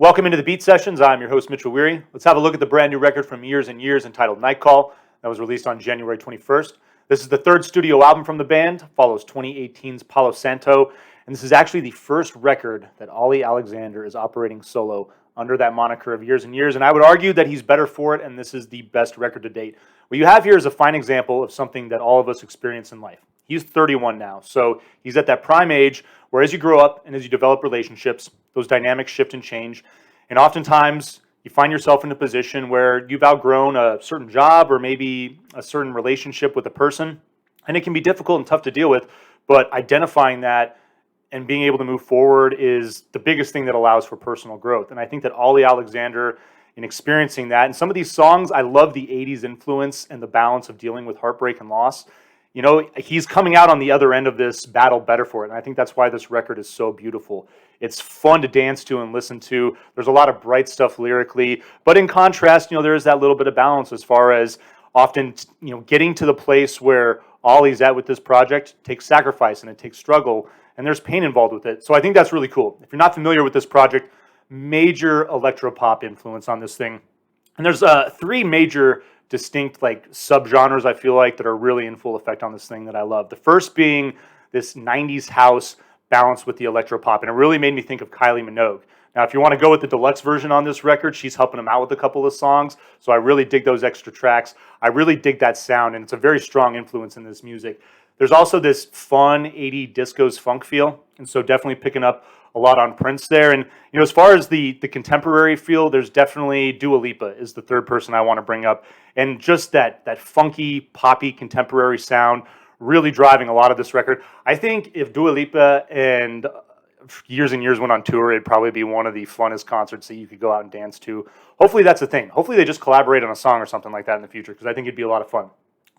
Welcome into the Beat Sessions. I'm your host, Mitchell Weary. Let's have a look at the brand new record from Years and Years entitled Night Call that was released on January 21st. This is the third studio album from the band, follows 2018's Palo Santo, and this is actually the first record that Ollie Alexander is operating solo under that moniker of Years and Years, and I would argue that he's better for it, and this is the best record to date. What you have here is a fine example of something that all of us experience in life. He's 31 now, so he's at that prime age where as you grow up and as you develop relationships, those dynamics shift and change. And oftentimes, you find yourself in a position where you've outgrown a certain job or maybe a certain relationship with a person. And it can be difficult and tough to deal with, but identifying that and being able to move forward is the biggest thing that allows for personal growth. And I think that Ollie Alexander, in experiencing that, and some of these songs, I love the 80s influence and the balance of dealing with heartbreak and loss. You know, he's coming out on the other end of this battle better for it, and I think that's why this record is so beautiful. It's fun to dance to and listen to. There's a lot of bright stuff lyrically, but in contrast, you know, there is that little bit of balance as far as often, you know, getting to the place where Ollie's at with this project takes sacrifice and it takes struggle, and there's pain involved with it. So I think that's really cool. If you're not familiar with this project, major electropop influence on this thing, and there's three major distinct like subgenres I feel like that are really in full effect on this thing that I love. The first being this 90s house balanced with the electropop, and it really made me think of Kylie Minogue. Now, if you want to go with the deluxe version on this record, she's helping him out with a couple of songs, so I really dig those extra tracks. I really dig that sound, and it's a very strong influence in this music. There's also this fun 80s discos funk feel, and so definitely picking up a lot on Prince there. And you know, as far as the contemporary feel, there's definitely Dua Lipa is the third person I want to bring up, and just that funky, poppy, contemporary sound really driving a lot of this record. I think if Dua Lipa and Years and Years went on tour, it'd probably be one of the funnest concerts that you could go out and dance to. Hopefully that's a thing. Hopefully they just collaborate on a song or something like that in the future, because I think it'd be a lot of fun.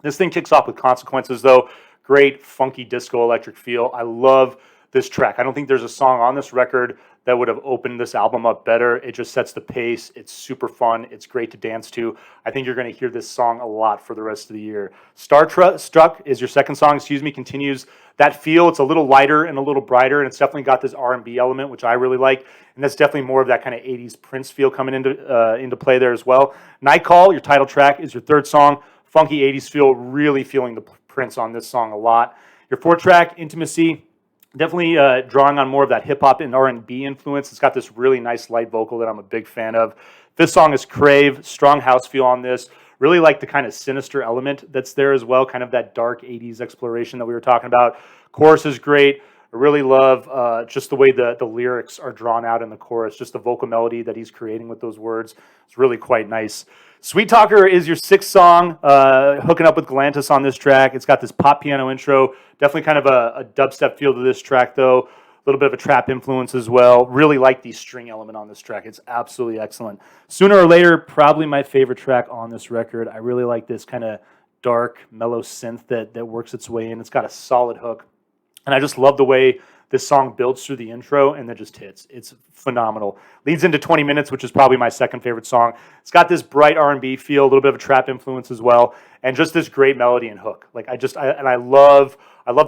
This thing kicks off with Consequences, though. Great, funky disco electric feel. I love this track. I don't think there's a song on this record that would have opened this album up better. It just sets the pace. It's super fun. It's great to dance to. I think you're going to hear this song a lot for the rest of the year. Struck is your second song, continues that feel. It's a little lighter and a little brighter, and it's definitely got this R&B element, which I really like, and that's definitely more of that kind of 80s Prince feel coming into play there as well. Night Call, your title track, is your third song. Funky 80s feel, really feeling the Prince on this song a lot. Your fourth track, Intimacy, definitely drawing on more of that hip-hop and R&B influence. It's got this really nice light vocal that I'm a big fan of. Fifth song is Crave, strong house feel on this. Really like the kind of sinister element that's there as well, kind of that dark 80s exploration that we were talking about. Chorus is great. I really love just the way the lyrics are drawn out in the chorus, just the vocal melody that he's creating with those words. It's really quite nice. Sweet Talker is your sixth song, hooking up with Galantis on this track. It's got this pop piano intro, definitely kind of a dubstep feel to this track though, a little bit of a trap influence as well. Really like the string element on this track. It's absolutely excellent. Sooner or Later, probably my favorite track on this record. I really like this kind of dark, mellow synth that works its way in. It's got a solid hook, and I just love the way this song builds through the intro and then just hits. It's phenomenal. Leads into 20 Minutes, which is probably my second favorite song. It's got this bright R&B feel, a little bit of a trap influence as well, and just this great melody and hook. Like I love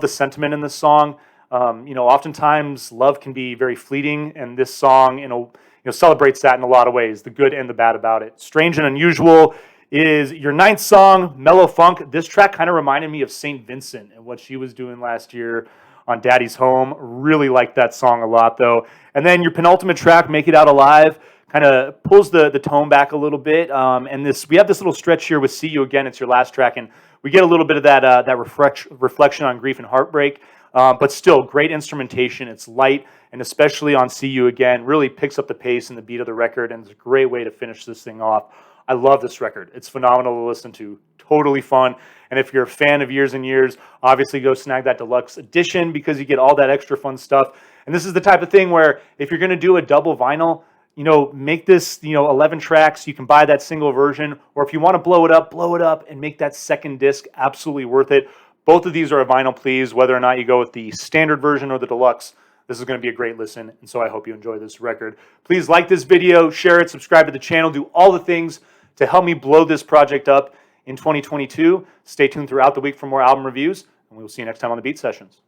the sentiment in this song. You know, oftentimes love can be very fleeting, and this song, you know, celebrates that in a lot of ways, the good and the bad about it. Strange and Unusual is your ninth song, Mello Funk. This track kind of reminded me of St. Vincent and what she was doing last year on Daddy's Home. Really like that song a lot, though. And then your penultimate track, Make It Out Alive, kind of pulls the tone back a little bit. And we have this little stretch here with See You Again. It's your last track, and we get a little bit of that reflection on grief and heartbreak. But still, great instrumentation. It's light, and especially on See You Again, really picks up the pace and the beat of the record, and it's a great way to finish this thing off. I love this record. It's phenomenal to listen to. Totally fun. And if you're a fan of Years and Years, obviously go snag that deluxe edition because you get all that extra fun stuff. And this is the type of thing where if you're going to do a double vinyl, you know, make this, 11 tracks. You can buy that single version, or if you want to blow it up and make that second disc absolutely worth it. Both of these are a vinyl, please, whether or not you go with the standard version or the deluxe. This is going to be a great listen, and so I hope you enjoy this record. Please like this video, share it, subscribe to the channel, do all the things to help me blow this project up in 2022. Stay tuned throughout the week for more album reviews, and we will see you next time on the Beat Sessions.